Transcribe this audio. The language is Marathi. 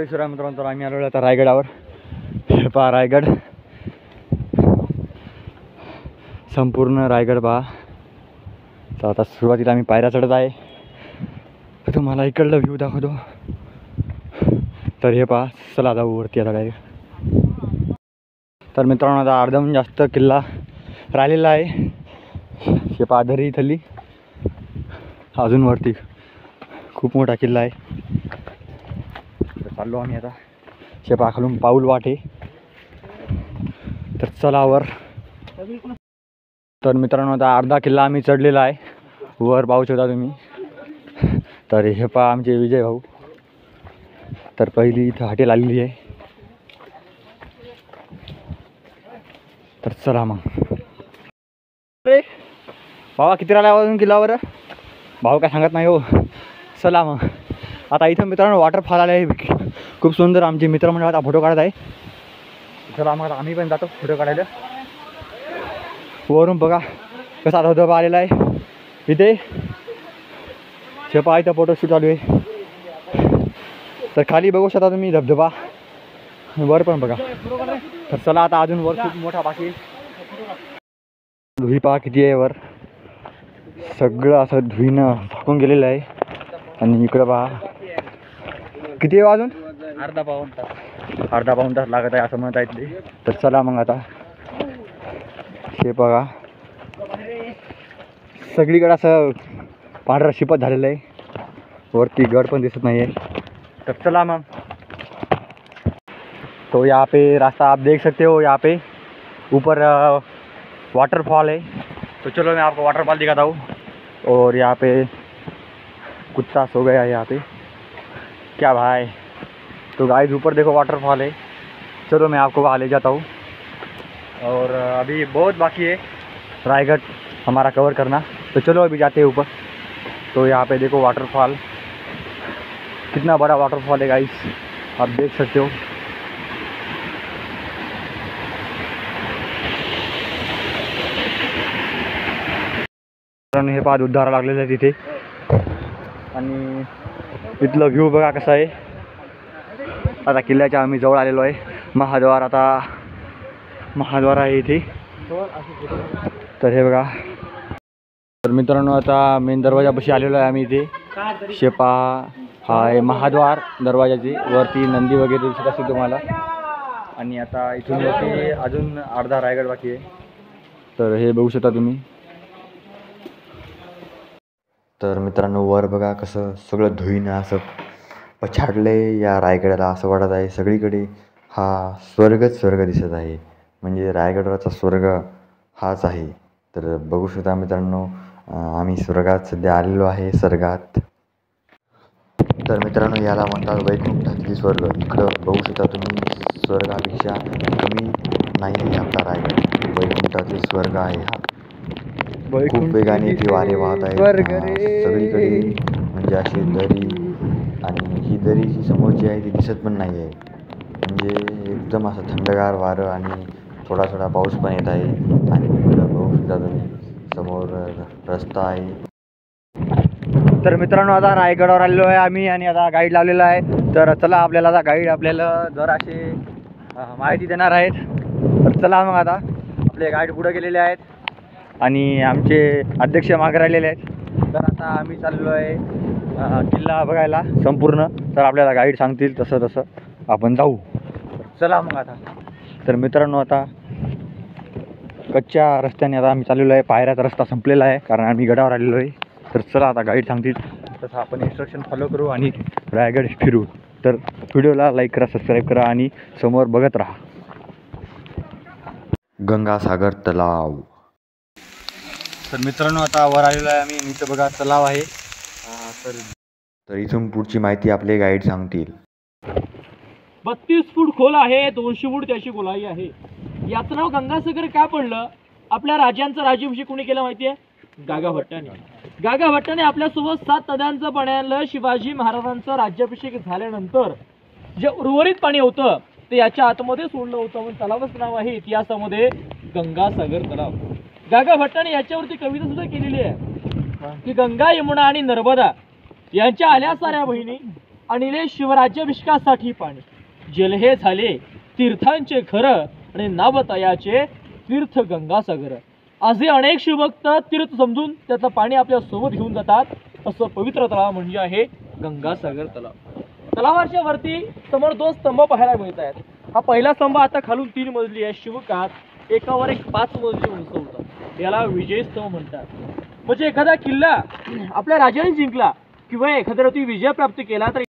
जय श्रीराम मित्रांनो. तर आम्ही आलो आता रायगडावर. हे पहा रायगड, संपूर्ण रायगड पहा. तर आता सुरुवातीला आम्ही पायऱ्या चढत आहे. तर तुम्हाला इकडलं व्ह्यू दाखवतो. तर हे पहा, चला जाऊ वरती आता डायरेक्ट. तर मित्रांनो आता अर्धहून जास्त किल्ला राहिलेला आहे. हे पहा दरी थल्ली अजून वरती खूप मोठा किल्ला आहे. तर चाललो आम्ही आता. हे पहा खालून पाऊल वाट आहे. तर चला वर. तर मित्रांनो आता अर्धा किल्ला आम्ही चढलेला आहे. वर पाहू शकता तुम्ही. तर हे पहा आमचे विजय भाऊ. तर पहिली इथं हॉटेल आलेली आहे. तर चला मग. अरे भावा किती राहिला अजून किल्ल्यावर? भाऊ काय सांगत नाही हो. चला मग आता इथं मित्रांनो वॉटरफॉल आले आहे खूप सुंदर. आमचे मित्रमंडळ आता फोटो काढत आहे. चला मग आम्ही पण जातो फोटो काढायला. वरून बघा कसा धबधबा आलेला आहे इथे. शेपा इथं फोटोशूट चालू आहे. तर खाली बघू शकता तुम्ही धबधबा. वर पण बघा. तर चला आता अजून वर खूप मोठा बाकी. धुई पहा किती आहे वर. सगळं असं धुईनं झाकून गेलेलं आहे. आणि इकडं पहा किती आहे अजून. अर्धा पाऊण तास लागत आहे असं म्हणत आहेत ते. तर चला मग आता. हे बघा सगळीकडे असं पांढरा शिपत झालेलं आहे. वरती गड पण दिसत नाही आहे. तर चला मग. तो यहाँ पे रास्ता आप देख सकते हो. यहाँ पे ऊपर वाटरफॉल है. तो चलो मैं आपको वाटरफॉल दिखाता हूँ. और यहाँ पे कुत्ता सो गया है यहाँ पे. क्या भाई. तो गाइस ऊपर देखो वाटरफॉल है. चलो मैं आपको वहाँ ले जाता हूँ. और अभी बहुत बाकी है रायगढ़ हमारा कवर करना. तो चलो अभी जाते हैं ऊपर. तो यहाँ पे देखो वाटरफॉल. कितना बड़ा वाटरफॉल है गाइस, आप देख सकते हो. हे पाच उद्धार लागलेलं आहे तिथे. आणि इथलं व्ह्यू बघा कसं आहे. आता किल्ल्याच्या आम्ही जवळ आलेलो आहे. महाद्वार आहे इथे. तर हे बघा. तर मित्रांनो आता मेन दरवाजापाशी आलेलो आहे आम्ही इथे. शेपा हा आहे महाद्वार दरवाजाची. वरती नंदी वगैरे दिसत असेल तुम्हाला. आणि आता इथून वरती अजून अर्धा रायगड बाकी आहे. तर हे बघू शकता तुम्ही. तर मित्रांनो वर बघा कसं सगळं धुईनं असं पछाडले या रायगडाला. असं वाटत आहे सगळीकडे हा स्वर्गच स्वर्ग दिसत आहे. म्हणजे रायगडाचा स्वर्ग हाच आहे. तर बघू शकता मित्रांनो आम्ही स्वर्गात सध्या आलेलो आहे. स्वर्गात. तर मित्रांनो याला म्हणतात वैकुंठातील स्वर्ग. इकडं बघू शकता तुम्ही स्वर्गापेक्षा कमी नाही आहे आपला रायगड. वैकुंठातील स्वर्ग आहे हा. खूप वेगाने ती वारे वाहत आहेत सगळीकडे. म्हणजे अशी दरी. आणि ही दरी जी समोरची आहे ती दिसत पण नाही आहे. म्हणजे एकदम असं थंडगार वारं आणि थोडा थोडा पाऊस पण येत आहे. आणि इकडं बघू शकता तुम्ही समोर रस्ता आहे. तर मित्रांनो आता रायगडावर आलेलो आहे आम्ही. आणि आता गाईड लावलेला आहे. तर चला आपल्याला आता गाईड आपल्याला जराशी माहिती देणार आहेत. तर चला मग आता आपले गाईड पुढे गेलेले आहेत. आणि आमचे अध्यक्ष मागे राहिलेले आहेत. तर आता आम्ही चाललो आहे किल्ला बघायला संपूर्ण. तर आपल्याला गाईड सांगतील तसं तसं आपण जाऊ. चला मग आता. तर मित्रांनो आता कच्च्या रस्त्याने आता आम्ही चाललेलो आहे. पायऱ्याचा रस्ता संपलेला आहे कारण आम्ही गडावर आलेलो आहे. तर चला आता गाईड सांगतील तसं आपण इन्स्ट्रक्शन फॉलो करू आणि रायगड फिरू. तर व्हिडिओला लाईक करा, सबस्क्राईब करा आणि समोर बघत राहा. गंगासागर तलाव. तर मित्रांनो आता वर आलेलो आहे आम्ही. इथं बघा तलाव आहे. तर इथून पुढची माहिती आपले गाईड सांगतील. 32 फूट खोल आहे. 200 फूट त्याची गोलाई आहे. याचं नाव गंगासागर का पडलं? आपल्या राजांचा राज्याभिषेक कोणी केला माहिती आहे? गागा भट्टाने. गागा भट्टाने आपल्यासोबत 7 नद्यांचं पाणी आणलं. शिवाजी महाराजांचा राज्याभिषेक झाल्यानंतर जे उर्वरित पाणी होतं ते याच्या आतमध्ये सोडलं होतं. म्हणून तलावाचं नाव आहे इतिहासामध्ये गंगासागर तलाव. गागा भट्टाने याच्यावरती कविता सुद्धा केलेली आहे की गंगा, यमुना आणि नर्मदा यांच्या आल्या साऱ्या बहिणी आणिले शिवराज्याभिषेकासाठी पाणी. जल हे झाले तीर्थांचे घर आणि नावतयाचे तीर्थ गंगासागर. आजही अनेक शिवभक्त तीर्थ समजून त्यातलं पाणी आपल्या सोबत घेऊन जातात. असं पवित्र तलाव म्हणजे आहे गंगासागर तलाव. तलावाच्या वरती समोर 2 स्तंभ पाहायला मिळत आहेत. हा पहिला स्तंभ आता खालून 3 मजली आहे. शिवकाळात एकावर एक 5 मजली उंच होता. याला विजय स्तंभ म्हणतात. म्हणजे एखादा किल्ला आपल्या राजाने जिंकला किंवा एखाद्या विजय प्राप्त केला तर